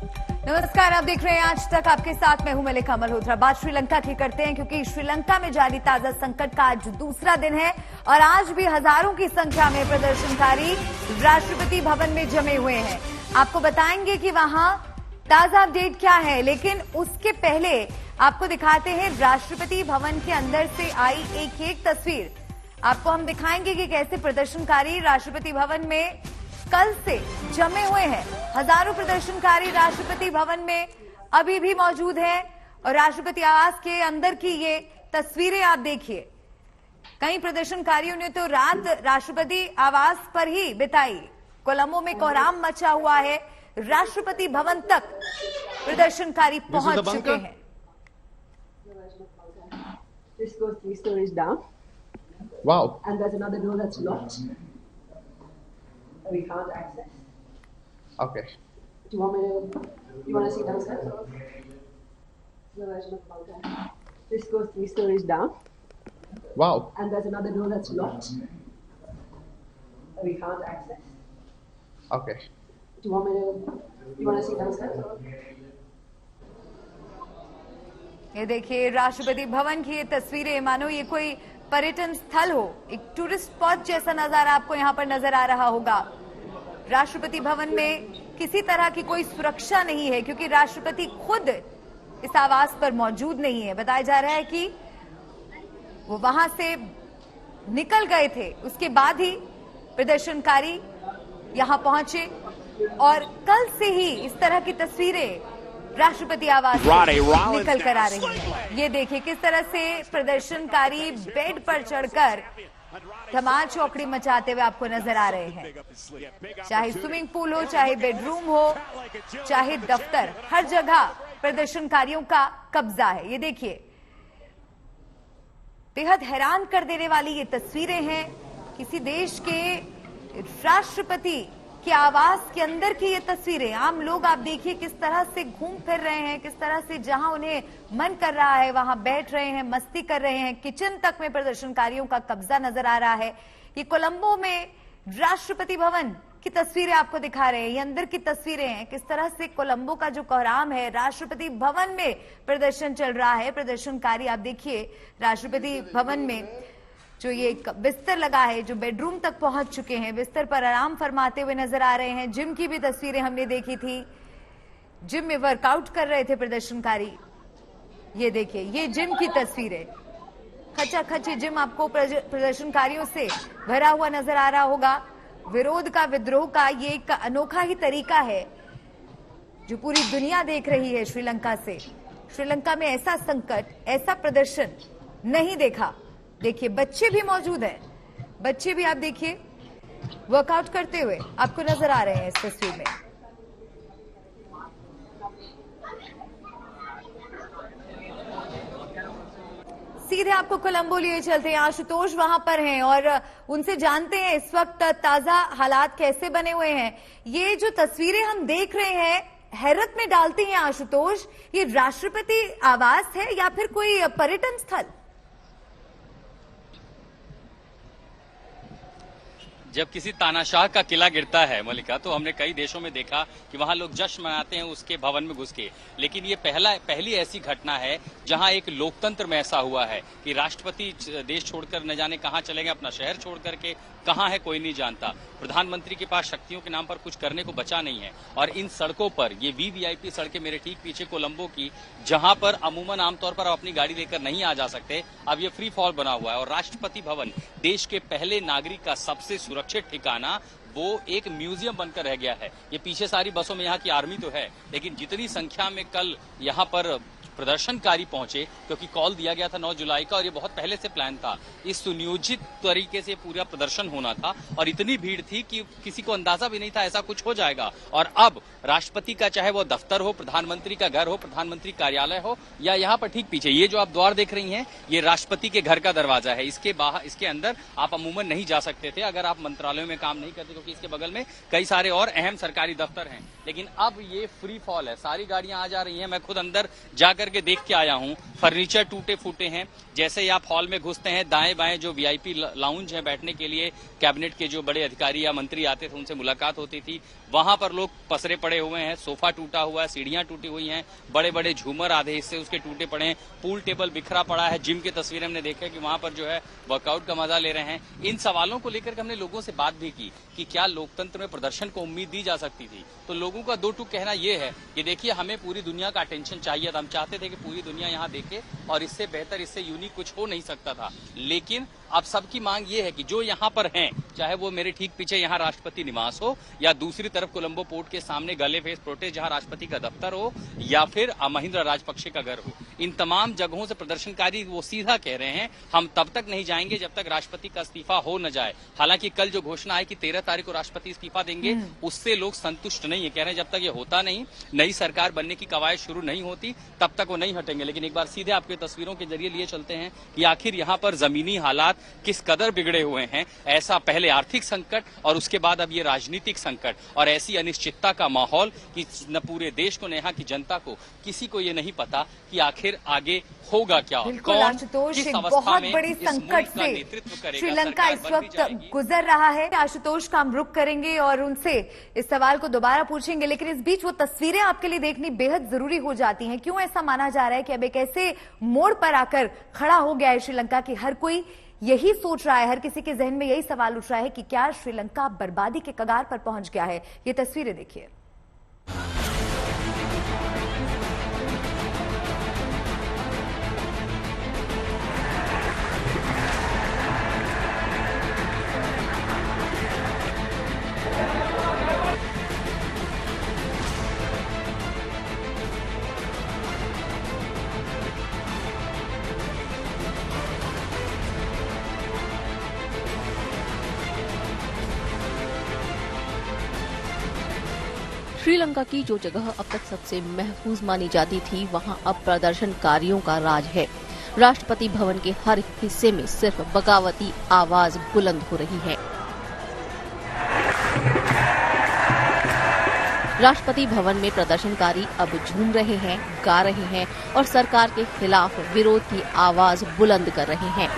नमस्कार, आप देख रहे हैं आज तक। आपके साथ मैं हूं मलिका मल्होत्रा। बात श्रीलंका की करते हैं क्योंकि श्रीलंका में जारी ताजा संकट का आज दूसरा दिन है और आज भी हजारों की संख्या में प्रदर्शनकारी राष्ट्रपति भवन में जमे हुए हैं। आपको बताएंगे कि वहां ताजा अपडेट क्या है, लेकिन उसके पहले आपको दिखाते हैं राष्ट्रपति भवन के अंदर से आई एक तस्वीर। आपको हम दिखाएंगे कि कैसे प्रदर्शनकारी राष्ट्रपति भवन में कल से जमे हुए हैं। हजारों प्रदर्शनकारी राष्ट्रपति भवन में अभी भी मौजूद हैं और राष्ट्रपति आवास के अंदर की ये तस्वीरें आप देखिए। कई प्रदर्शनकारियों ने तो रात राष्ट्रपति आवास पर ही बिताई। कोलंबो में कोहराम मचा हुआ है। राष्ट्रपति भवन तक प्रदर्शनकारी पहुंच चुके हैं। This goes 3 stories down. Wow. And there's another door that's locked. We can't access. Okay. Do you want to see downstairs? The version of Balkan. This goes 3 stories down. Wow. And there's another door that's locked. We can't access. Okay. Do you want to see downstairs? ये देखिए राष्ट्रपति भवन की ये तस्वीरें, मानो ये कोई पर्यटन स्थल हो। एक टूरिस्ट स्पॉट जैसा नजारा आपको यहाँ पर नजर आ रहा होगा। राष्ट्रपति भवन में किसी तरह की कोई सुरक्षा नहीं है क्योंकि राष्ट्रपति खुद इस आवास पर मौजूद नहीं है। बताया जा रहा है कि वो वहां से निकल गए थे, उसके बाद ही प्रदर्शनकारी यहां पहुंचे और कल से ही इस तरह की तस्वीरें राष्ट्रपति आवास निकल कर आ रही है। ये देखिए किस तरह से प्रदर्शनकारी बेड पर चढ़कर धमाल चौकड़ी मचाते हुए आपको नजर आ रहे हैं। चाहे स्विमिंग पूल हो, चाहे बेडरूम हो, चाहे दफ्तर, हर जगह प्रदर्शनकारियों का कब्जा है। ये देखिए बेहद हैरान कर देने वाली ये तस्वीरें हैं। किसी देश के राष्ट्रपति के आवास के अंदर की ये तस्वीरें। आम लोग आप देखिए किस तरह से घूम फिर रहे हैं, किस तरह से जहां उन्हें मन कर रहा है वहां बैठ रहे हैं, मस्ती कर रहे हैं। किचन तक में प्रदर्शनकारियों का कब्जा नजर आ रहा है। ये कोलंबो में राष्ट्रपति भवन की तस्वीरें आपको दिखा रहे हैं। ये अंदर की तस्वीरें हैं किस तरह से कोलंबो का जो कोहराम है, राष्ट्रपति भवन में प्रदर्शन चल रहा है। प्रदर्शनकारी आप देखिए राष्ट्रपति भवन में जो ये बिस्तर लगा है, जो बेडरूम तक पहुंच चुके हैं, बिस्तर पर आराम फरमाते हुए नजर आ रहे हैं। जिम की भी तस्वीरें हमने देखी थी, जिम में वर्कआउट कर रहे थे प्रदर्शनकारी। ये देखिए ये जिम की तस्वीरें। खचाखची जिम आपको प्रदर्शनकारियों से भरा हुआ नजर आ रहा होगा। विरोध का, विद्रोह का ये एक अनोखा ही तरीका है जो पूरी दुनिया देख रही है श्रीलंका से। श्रीलंका में ऐसा संकट, ऐसा प्रदर्शन नहीं देखा। देखिए बच्चे भी मौजूद हैं। बच्चे भी आप देखिए वर्कआउट करते हुए आपको नजर आ रहे हैं इस तस्वीर में। सीधे आपको कोलंबो लिए चलते हैं। आशुतोष वहां पर हैं और उनसे जानते हैं इस वक्त ताजा हालात कैसे बने हुए हैं। ये जो तस्वीरें हम देख रहे हैं हैरत में डालती हैं आशुतोष। ये राष्ट्रपति आवास है या फिर कोई पर्यटन स्थल? जब किसी तानाशाह का किला गिरता है मलिका, तो हमने कई देशों में देखा कि वहां लोग जश्न मनाते हैं उसके भवन में घुस के। लेकिन ये पहली ऐसी घटना है जहां एक लोकतंत्र में ऐसा हुआ है कि राष्ट्रपति देश छोड़कर न जाने कहां चले गए, अपना शहर छोड़ करके कहां है कोई नहीं जानता। प्रधानमंत्री के पास शक्तियों के नाम पर कुछ करने को बचा नहीं है। और इन सड़कों पर, ये वीवीआईपी सड़कें मेरे ठीक पीछे कोलंबो की, जहां पर अमूमन आमतौर पर आप अपनी गाड़ी लेकर नहीं आ जा सकते, अब ये फ्री फॉल बना हुआ है। और राष्ट्रपति भवन देश के पहले नागरिक का सबसे सुरक्षित ठिकाना वो एक म्यूजियम बनकर रह गया है। ये पीछे सारी बसों में यहाँ की आर्मी तो है, लेकिन जितनी संख्या में कल यहाँ पर प्रदर्शनकारी पहुंचे, क्योंकि कॉल दिया गया था 9 जुलाई का और ये बहुत पहले से प्लान था। इस सुनियोजित तरीके से पूरा प्रदर्शन होना था और इतनी भीड़ थी कि किसी को अंदाजा भी नहीं था ऐसा कुछ हो जाएगा। और अब राष्ट्रपति का चाहे वो दफ्तर हो, प्रधानमंत्री का घर हो, प्रधानमंत्री कार्यालय हो, या यहाँ पर ठीक पीछे ये जो आप द्वार देख रही हैं, ये राष्ट्रपति के घर का दरवाजा है। इसके बाहर, इसके अंदर आप अमूमन नहीं जा सकते थे अगर आप मंत्रालयों में काम नहीं करते, क्योंकि इसके बगल में कई सारे और अहम सरकारी दफ्तर हैं। लेकिन अब ये फ्री फॉल है, सारी गाड़ियां आ जा रही हैं। मैं खुद अंदर जाकर जाकर के देख के आया हूँ। फर्नीचर टूटे फूटे हैं। जैसे ही आप हॉल में घुसते हैं, दाएं बाएं जो वीआईपी लाउंज है बैठने के लिए, कैबिनेट के जो बड़े अधिकारी या मंत्री आते थे उनसे मुलाकात होती थी, वहां पर लोग पसरे पड़े हुए हैं। सोफा टूटा हुआ है, सीढ़ियां टूटी हुई हैं, बड़े बड़े झूमर आधे हिस्से उसके टूटे पड़े हैं, पूल टेबल बिखरा पड़ा है। जिम की तस्वीरें हमने देखा कि वहां पर जो है वर्कआउट का मजा ले रहे हैं। इन सवालों को लेकर हमने लोगों से बात भी की कि क्या लोकतंत्र में प्रदर्शन को उम्मीद दी जा सकती थी। तो लोगों का दो टूक कहना यह है कि देखिए, हमें पूरी दुनिया का अटेंशन चाहिए था। हम चाहते थे कि पूरी दुनिया यहाँ देखे और इससे बेहतर, इससे यूनिक कुछ हो नहीं सकता था। लेकिन अब सबकी मांग ये है कि जो यहाँ पर हैं, चाहे वो मेरे ठीक पीछे यहाँ राष्ट्रपति निवास हो या दूसरी तरफ कोलंबो पोर्ट के सामने गले फेस प्रोटेस्ट जहाँ राष्ट्रपति का दफ्तर हो या फिर महिंद्रा राजपक्षे का घर हो, इन तमाम जगहों से प्रदर्शनकारी वो सीधा कह रहे हैं हम तब तक नहीं जाएंगे जब तक राष्ट्रपति का इस्तीफा हो न जाए। हालांकि कल जो घोषणा है कि 13 तारीख को राष्ट्रपति इस्तीफा देंगे, उससे लोग संतुष्ट नहीं है। कह रहे हैं जब तक ये होता नहीं, नई सरकार बनने की कवायद शुरू नहीं होती, तब तक वो नहीं हटेंगे। लेकिन एक बार सीधे आपके तस्वीरों के जरिए लिए चलते हैं कि आखिर यहाँ पर जमीनी हालात किस कदर बिगड़े हुए हैं। ऐसा पहले आर्थिक संकट और उसके बाद अब ये राजनीतिक संकट और ऐसी अनिश्चितता का माहौल कि न पूरे देश को न यहाँ की जनता को किसी को ये नहीं पता कि आखिर आगे होगा क्या। बिल्कुल आशुतोष, एक बहुत बड़ी संकट से श्रीलंका इस वक्त गुजर रहा है। आशुतोष का हम रुख करेंगे और उनसे इस सवाल को दोबारा पूछेंगे, लेकिन इस बीच वो तस्वीरें आपके लिए देखनी बेहद जरूरी हो जाती हैं। क्यों ऐसा माना जा रहा है कि अब एक ऐसे मोड़ पर आकर खड़ा हो गया है श्रीलंका की हर कोई यही सोच रहा है, हर किसी के जहन में यही सवाल उठ रहा है कि क्या श्रीलंका बर्बादी के कगार पर पहुंच गया है। ये तस्वीरें देखिए। श्रीलंका की जो जगह अब तक सबसे महफूज मानी जाती थी, वहां अब प्रदर्शनकारियों का राज है। राष्ट्रपति भवन के हर हिस्से में सिर्फ बगावती आवाज बुलंद हो रही है। राष्ट्रपति भवन में प्रदर्शनकारी अब झूम रहे हैं, गा रहे हैं और सरकार के खिलाफ विरोध की आवाज बुलंद कर रहे हैं।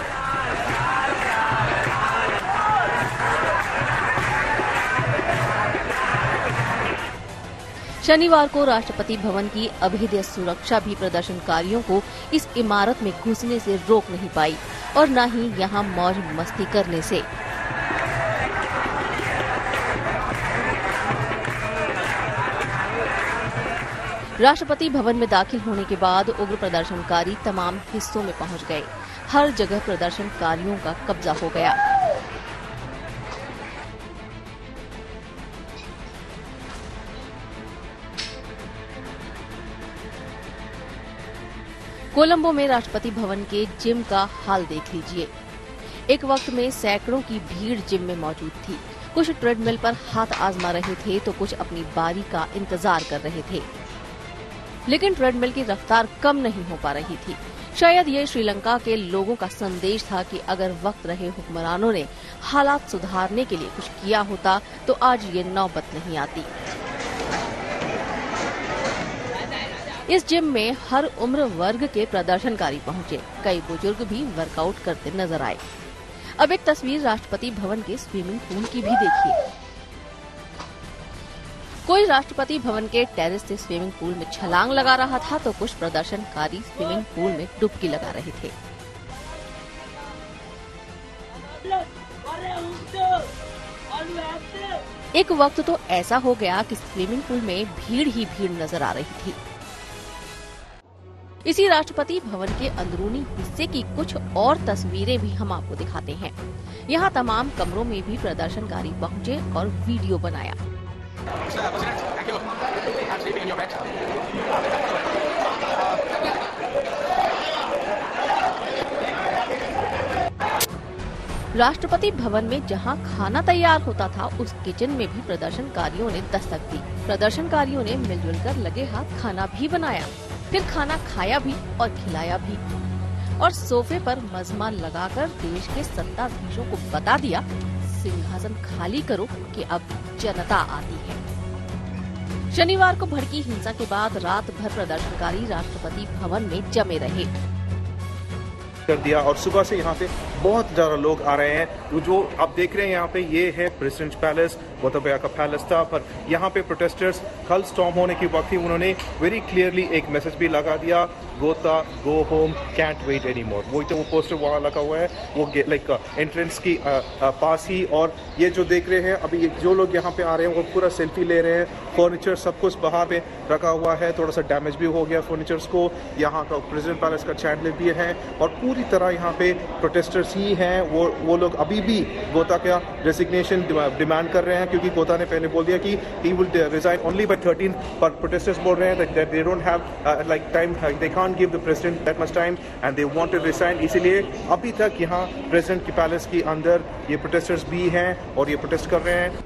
शनिवार को राष्ट्रपति भवन की अभेद्य सुरक्षा भी प्रदर्शनकारियों को इस इमारत में घुसने से रोक नहीं पाई और न ही यहां मौज मस्ती करने से। राष्ट्रपति भवन में दाखिल होने के बाद उग्र प्रदर्शनकारी तमाम हिस्सों में पहुंच गए। हर जगह प्रदर्शनकारियों का कब्जा हो गया। कोलंबो में राष्ट्रपति भवन के जिम का हाल देख लीजिए। एक वक्त में सैकड़ों की भीड़ जिम में मौजूद थी। कुछ ट्रेडमिल पर हाथ आजमा रहे थे तो कुछ अपनी बारी का इंतजार कर रहे थे, लेकिन ट्रेडमिल की रफ्तार कम नहीं हो पा रही थी। शायद ये श्रीलंका के लोगों का संदेश था कि अगर वक्त रहे हुक्मरानों ने हालात सुधारने के लिए कुछ किया होता तो आज ये नौबत नहीं आती। इस जिम में हर उम्र वर्ग के प्रदर्शनकारी पहुंचे। कई बुजुर्ग भी वर्कआउट करते नजर आए। अब एक तस्वीर राष्ट्रपति भवन के स्विमिंग पूल की भी देखिए। कोई राष्ट्रपति भवन के टेरेस से स्विमिंग पूल में छलांग लगा रहा था तो कुछ प्रदर्शनकारी स्विमिंग पूल में डुबकी लगा रहे थे। एक वक्त तो ऐसा हो गया कि स्विमिंग पूल में भीड़ ही भीड़ नजर आ रही थी। इसी राष्ट्रपति भवन के अंदरूनी हिस्से की कुछ और तस्वीरें भी हम आपको दिखाते हैं। यहाँ तमाम कमरों में भी प्रदर्शनकारी पहुंचे और वीडियो बनाया। राष्ट्रपति भवन में जहां खाना तैयार होता था, उस किचन में भी प्रदर्शनकारियों ने दस्तक दी। प्रदर्शनकारियों ने मिलजुल कर लगे हाथ खाना भी बनाया, फिर खाना खाया भी और खिलाया भी और सोफे पर मजमा लगाकर देश के सत्ताधीशों को बता दिया, सिंहासन खाली करो कि अब जनता आती है। शनिवार को भड़की हिंसा के बाद रात भर प्रदर्शनकारी राष्ट्रपति भवन में जमे रहे। कर दिया और सुबह से यहाँ पे बहुत ज़्यादा लोग आ रहे हैं। जो आप देख रहे हैं यहाँ पे, ये है प्रेसिडेंट पैलेस, गोताबाया का पैलेस था। पर यहाँ पे प्रोटेस्टर्स कल स्टॉर्म होने के वक्त ही उन्होंने वेरी क्लियरली एक मैसेज भी लगा दिया, gotta go home can't wait any more. वही तो वो पोस्टर वहाँ लगा हुआ है, वो लाइक एंट्रेंस की पास ही। और ये जो देख रहे हैं अभी, जो लोग यहाँ पे आ रहे हैं वो पूरा सेल्फी ले रहे हैं। फर्नीचर सब कुछ वहाँ पे रखा हुआ है, थोड़ा सा डैमेज भी हो गया फर्नीचर्स को। यहाँ का प्रेसिडेंट पैलेस का चैंडलर भी है और पूरी तरह यहाँ पे प्रोटेस्टर्स ही हैं। वो लोग अभी भी गोता का रेजिग्नेशन डिमांड कर रहे हैं, क्योंकि गोता ने पहले बोल दिया कि he will resign only by 13, पर प्रोटेस्टर्स बोल रहे हैं that they don't have like time, they can't give the president that much time and they want to resign. इसीलिए अभी तक यहाँ प्रेसिडेंट के पैलेस के अंदर ये प्रोटेस्टर्स भी हैं और ये प्रोटेस्ट कर रहे हैं।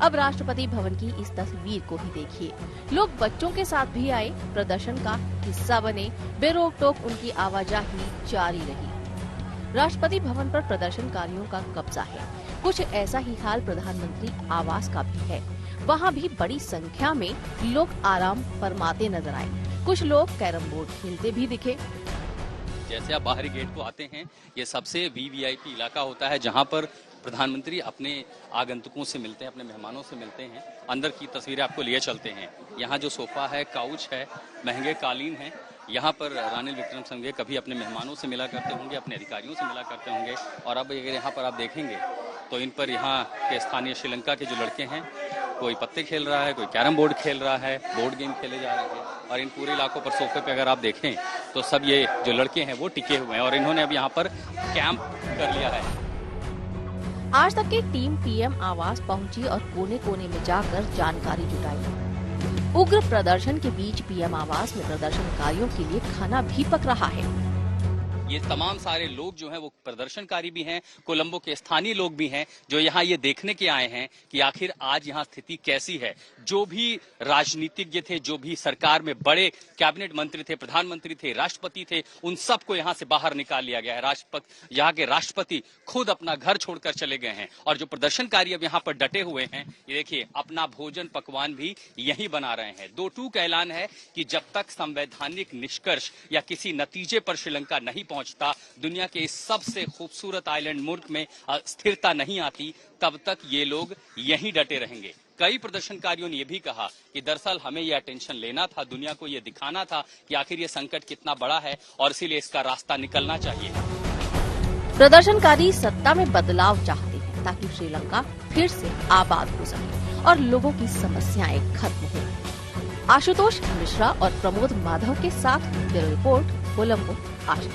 अब राष्ट्रपति भवन की इस तस्वीर को ही देखिए। लोग बच्चों के साथ भी आए, प्रदर्शन का हिस्सा बने, बेरोक टोक उनकी आवाजाही जारी रही। राष्ट्रपति भवन पर प्रदर्शनकारियों का कब्जा है। कुछ ऐसा ही हाल प्रधानमंत्री आवास का भी है। वहाँ भी बड़ी संख्या में लोग आराम फरमाते नजर आए। कुछ लोग कैरम बोर्ड खेलते भी दिखे। जैसे आप बाहरी गेट को आते हैं, ये सबसे वीवीआईपी इलाका होता है, जहाँ पर प्रधानमंत्री अपने आगंतुकों से मिलते हैं, अपने मेहमानों से मिलते हैं। अंदर की तस्वीरें आपको लिए चलते हैं। यहाँ जो सोफा है, काउच है, महंगे कालीन हैं। यहाँ पर रानिल विक्रमसिंघे कभी अपने मेहमानों से मिला करते होंगे, अपने अधिकारियों से मिला करते होंगे। और अब अगर यहाँ पर आप देखेंगे तो इन पर यहाँ के स्थानीय श्रीलंका के जो लड़के हैं, कोई पत्ते खेल रहा है, कोई कैरम बोर्ड खेल रहा है, बोर्ड गेम खेले जा रहे हैं। और इन पूरे इलाकों पर सोफे पे अगर आप देखें तो सब ये जो लड़के हैं वो टिके हुए हैं और इन्होंने अब यहाँ पर कैंप कर लिया है। आज तक की टीम पीएम आवास पहुंची और कोने कोने में जाकर जानकारी जुटाई। उग्र प्रदर्शन के बीच पीएम आवास में प्रदर्शनकारियों के लिए खाना भी पक रहा है। ये तमाम सारे लोग जो हैं वो प्रदर्शनकारी भी हैं, कोलंबो के स्थानीय लोग भी हैं, जो यहाँ ये देखने के आए हैं कि आखिर आज यहाँ स्थिति कैसी है। जो भी राजनीतिज्ञ थे, जो भी सरकार में बड़े कैबिनेट मंत्री थे, प्रधानमंत्री थे, राष्ट्रपति थे, उन सबको यहाँ से बाहर निकाल लिया गया है। यहाँ के राष्ट्रपति खुद अपना घर छोड़कर चले गए हैं और जो प्रदर्शनकारी अब यहाँ पर डटे हुए हैं, ये देखिए अपना भोजन पकवान भी यही बना रहे हैं। 2-2 का ऐलान है कि जब तक संवैधानिक निष्कर्ष या किसी नतीजे पर श्रीलंका नहीं पहुंचता, दुनिया के इस सबसे खूबसूरत आइलैंड मुल्क में स्थिरता नहीं आती, तब तक ये लोग यहीं डटे रहेंगे। कई प्रदर्शनकारियों ने यह भी कहा कि दरअसल हमें यह अटेंशन लेना था, दुनिया को यह दिखाना था कि आखिर ये संकट कितना बड़ा है और इसीलिए इसका रास्ता निकलना चाहिए। प्रदर्शनकारी सत्ता में बदलाव चाहते हैं ताकि श्रीलंका फिर से आबाद हो सके और लोगों की समस्याएं खत्म हो। आशुतोष मिश्रा और प्रमोद माधव के साथ ब्यूरो रिपोर्ट, कोलंबो, आज।